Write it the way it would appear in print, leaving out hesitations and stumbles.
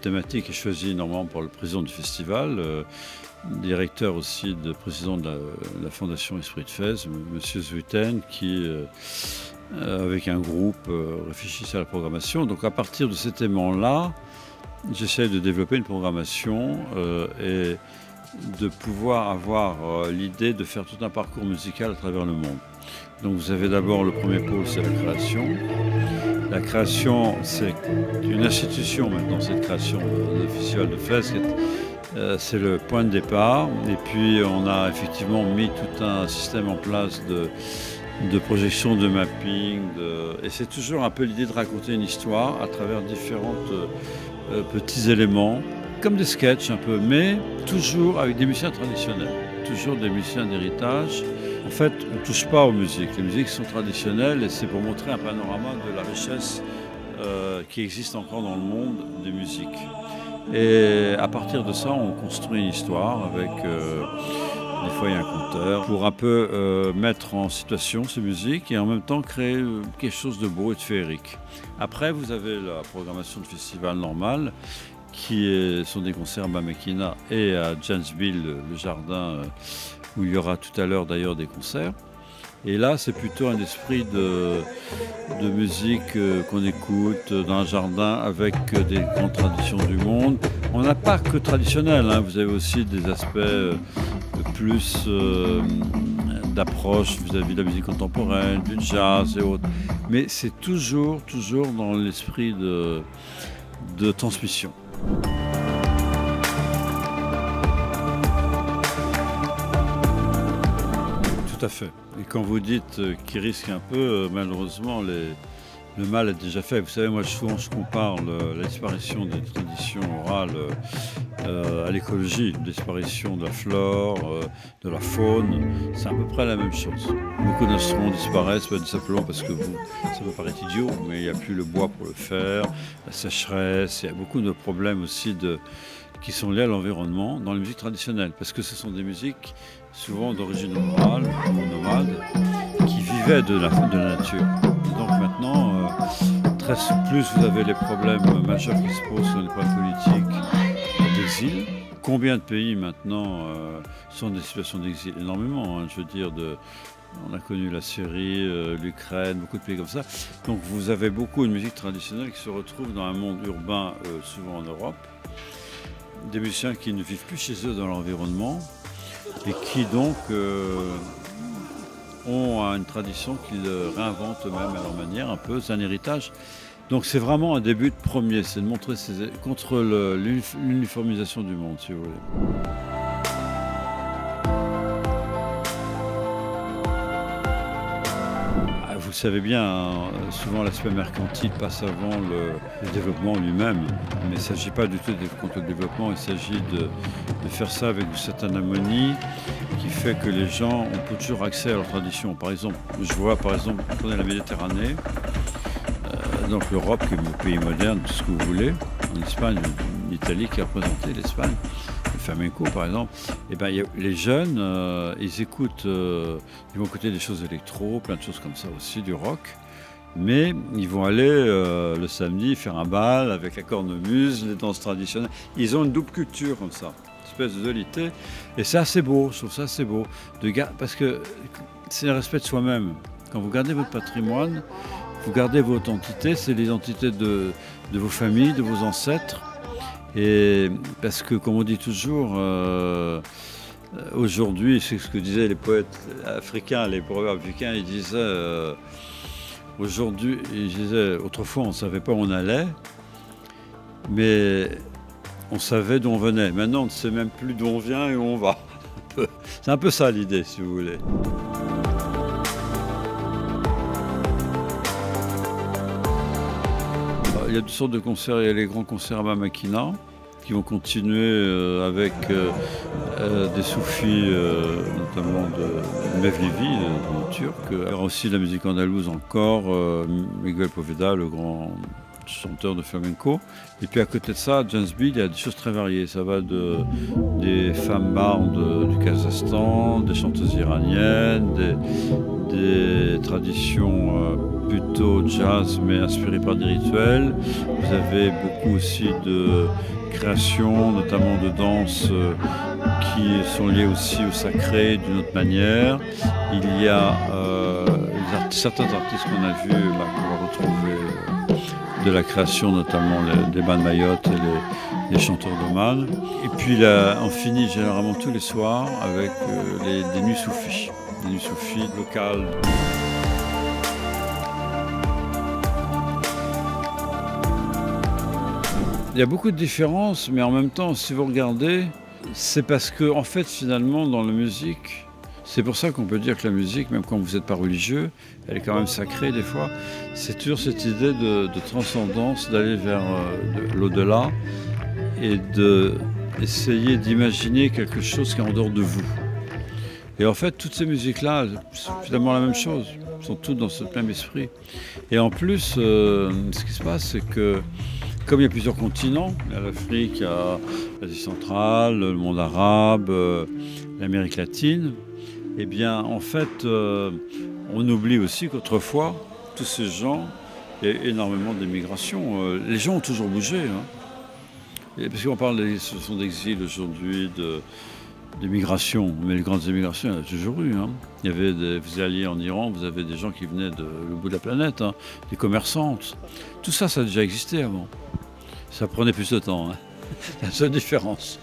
thématique est choisie normalement par le président du festival, directeur aussi, président de la Fondation Esprit de Fès, M. Zwuten, qui, avec un groupe, réfléchissait à la programmation. Donc à partir de cet aimant-là, j'essaie de développer une programmation et de pouvoir avoir l'idée de faire tout un parcours musical à travers le monde. Donc vous avez d'abord le premier pôle, c'est la création. La création, c'est une institution maintenant, cette création du Festival de Fès. C'est le point de départ. Et puis on a effectivement mis tout un système en place de projection, de mapping. Et c'est toujours un peu l'idée de raconter une histoire à travers différents petits éléments, comme des sketchs un peu, mais toujours avec des musiciens traditionnels, toujours des musiciens d'héritage. En fait, on ne touche pas aux musiques. Les musiques sont traditionnelles et c'est pour montrer un panorama de la richesse qui existe encore dans le monde des musiques. Et à partir de ça, on construit une histoire avec, des fois il y a un conteur, pour un peu mettre en situation ces musiques et en même temps créer quelque chose de beau et de féerique. Après, vous avez la programmation de festival normale, qui sont des concerts à Bamekina et à Janesville, le jardin, où il y aura tout à l'heure d'ailleurs des concerts. Et là, c'est plutôt un esprit de musique qu'on écoute dans un jardin avec des grandes traditions du monde. On n'a pas que traditionnel, hein. Vous avez aussi des aspects plus d'approche vis-à-vis de la musique contemporaine, du jazz et autres. Mais c'est toujours dans l'esprit de transmission. Tout à fait. Et quand vous dites qu'il risque un peu, malheureusement, le mal est déjà fait. Vous savez, moi souvent je compare la disparition des traditions orales à l'écologie, la disparition de la flore, de la faune. C'est à peu près la même chose. Beaucoup d'instruments disparaissent, pas simplement parce que ça peut paraître idiot, mais il n'y a plus le bois pour le faire, la sécheresse, il y a beaucoup de problèmes aussi qui sont liés à l'environnement dans les musiques traditionnelles, parce que ce sont des musiques souvent d'origine orale ou nomade qui vivaient de la nature. Et donc maintenant, plus vous avez les problèmes majeurs qui se posent sur les problèmes politiques d'exil. Combien de pays maintenant sont dans des situations d'exil? Énormément, hein, je veux dire, on a connu la Syrie, l'Ukraine, beaucoup de pays comme ça. Donc vous avez beaucoup de musique traditionnelle qui se retrouve dans un monde urbain, souvent en Europe. Des musiciens qui ne vivent plus chez eux dans l'environnement et qui donc ont une tradition qu'ils réinventent eux-mêmes à leur manière, un peu, c'est un héritage. Donc c'est vraiment un début de premier, c'est de montrer contre l'uniformisation du monde, si vous voulez. Vous le savez bien, hein, souvent l'aspect mercantile passe avant le développement lui-même. Mais il ne s'agit pas du tout de contre le développement, il s'agit de faire ça avec une certaine harmonie qui fait que les gens ont toujours accès à leur tradition. Par exemple, je vois prenez la Méditerranée, donc l'Europe qui est un pays moderne, tout ce que vous voulez, en Espagne, l'Italie qui a représenté l'Espagne. Flamenco par exemple, et ben, les jeunes, ils écoutent, ils vont écouter des choses électro, plein de choses comme ça aussi, du rock, mais ils vont aller le samedi faire un bal avec la cornemuse, les danses traditionnelles. Ils ont une double culture comme ça, une espèce de dualité, et c'est assez beau, je trouve ça assez beau, parce que c'est le respect de soi-même. Quand vous gardez votre patrimoine, vous gardez votre identité, c'est l'identité de vos familles, de vos ancêtres. Et parce que, comme on dit toujours, aujourd'hui, c'est ce que disaient les poètes africains, les proverbes africains, ils disaient, autrefois on ne savait pas où on allait, mais on savait d'où on venait. Maintenant, on ne sait même plus d'où on vient et où on va. C'est un peu ça l'idée, si vous voulez. Il y a toutes sortes de concerts, il y a les grands concerts à Bamekina qui vont continuer avec des soufis, notamment de Mevlevi, turc. Il y aura aussi de la musique andalouse encore, Miguel Poveda, le grand chanteur de flamenco. Et puis à côté de ça, à Janesville, il y a des choses très variées. Ça va des femmes bardes du Kazakhstan, des chanteuses iraniennes, des traditions plutôt jazz mais inspirées par des rituels. Vous avez beaucoup aussi de créations, notamment de danses qui sont liées aussi au sacré d'une autre manière. Il y a certains artistes qu'on a vus, qu'on va retrouver de la création, notamment des Man Mayotte et les chanteurs de Man. Et puis là, on finit généralement tous les soirs avec des nuits soufis, des nuits soufis locales. Il y a beaucoup de différences, mais en même temps, si vous regardez, c'est parce que, en fait, finalement, dans la musique, c'est pour ça qu'on peut dire que la musique, même quand vous n'êtes pas religieux, elle est quand même sacrée des fois. C'est toujours cette idée de transcendance, d'aller vers l'au-delà et d'essayer d'imaginer quelque chose qui est en dehors de vous. Et en fait, toutes ces musiques-là, c'est finalement la même chose. Elles sont toutes dans ce même esprit. Et en plus, ce qui se passe, c'est que comme il y a plusieurs continents, il y a l'Afrique, il y a l'Asie centrale, le monde arabe, l'Amérique latine, eh bien, en fait, on oublie aussi qu'autrefois, tous ces gens, il y a énormément d'émigration. Les gens ont toujours bougé. Hein. Parce qu'on parle d'exil aujourd'hui, d'émigration, mais les grandes émigrations, il y en a toujours eu. Hein. Vous alliez en Iran, vous avez des gens qui venaient de l'autre bout de la planète, hein, des commerçantes. Tout ça, ça a déjà existé avant. Ça prenait plus de temps. Hein. C'est la seule différence.